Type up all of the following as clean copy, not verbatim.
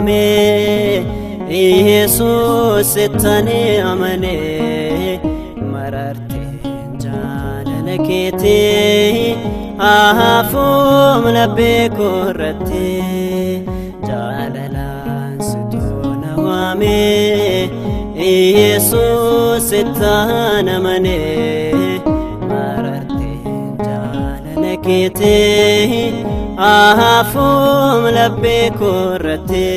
nawame Jesus tani amane mararte jalala kete ahafum labbe korate jalala situ nawame Jesus tani amane mararte jalala kete ahafum labbe korate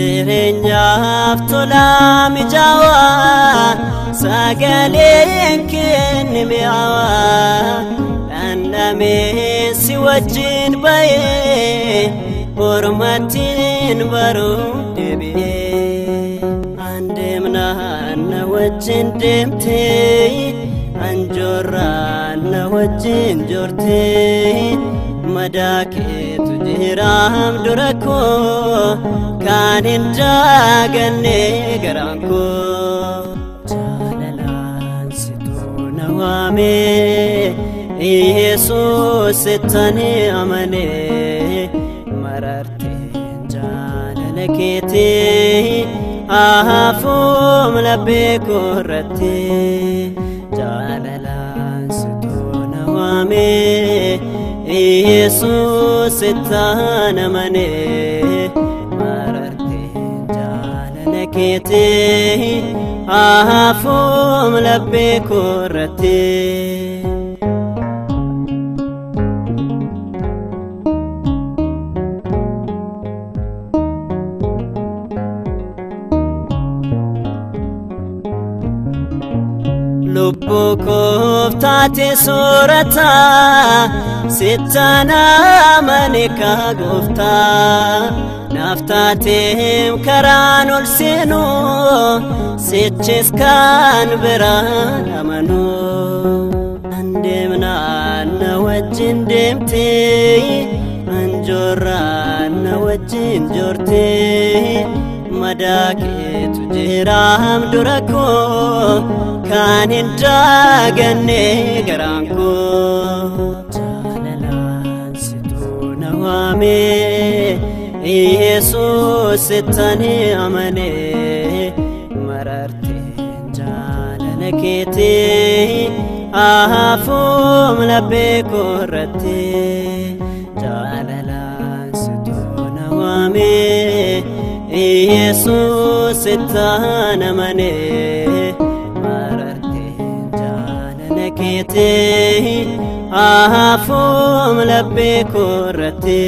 Jireenyaaf tola mijawa sagaleen kenne mi'aawa dhandhamee si wajjin bayee hormatiin baruu deebi'ee andeemnaan na wajjin deemtee anjoorraan na wajjin joortee madakeetu jiraam dura koo kan hin jaaganne garaan koo jaalalaan situu na waame Jesus tani amane mararte jaalala keete ahafum labbe korate jaalalaan situu na waame Jesus tani amane mararte jalala kete ahafum labbe korate lubbu koftaate surata sittana manika gofta naftatem karan ol senu sichis kan beran amanu andemna na wajin demte anjorran na wajin jorte madakeetu jiraam dura koo kan hin jaaganne garaan koo jaalalaan situu na waame Jesus tani amane mararte jalala kete ahafum labbe korate jalalaan situu na waame Jesus tani amane mararte jalala kete ahafum labbe korate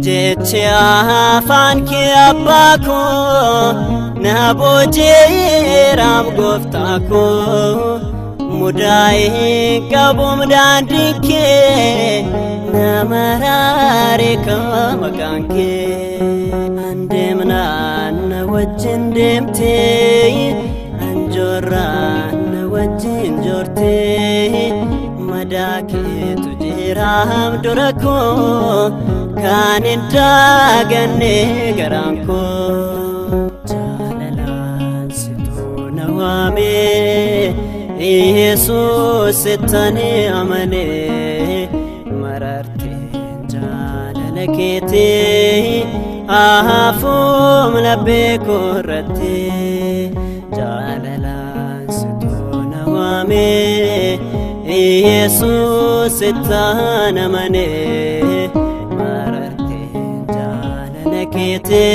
jeche afaan kee abbaa koo na booji'eeraam gooftaa koo mudaa'ee qabuum daandii kee na maraare kaa maqaan kee andeemnaan na wajjin deemtee anjoorraan na wajjin joortee madakeetu jiraam dura koo kan hin jaaganne garaan koo jaalalaan situu na waame Jesus tani amane mararte jaalala keete ahafum labbe korate jaalalaan situu na waame Jesus tani amane kete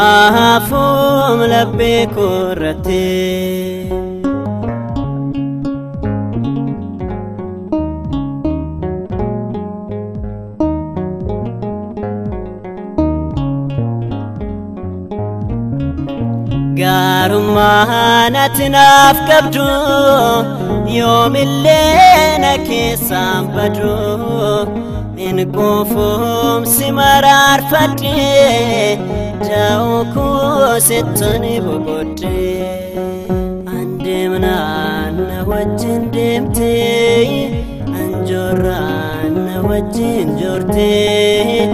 ahafum labbe korate garumaanatinaf qabdu yoomilleena keessaan badu in kofum simarar fadde jauku setani bogode deemtee anjoorraan na wajjin joortee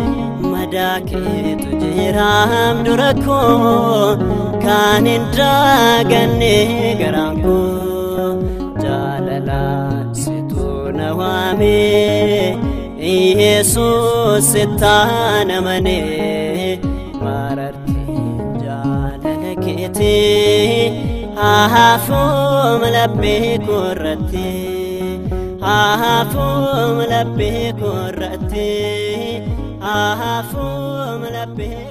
madaa keetu jiraam dura koo kan hin daaganne garaan koo jaalalaan situ na waamee Yesuus sitaan amanee marartee jaalala keetii hafuum laphee korrattee hafuum laphee korrattee hafuum laphee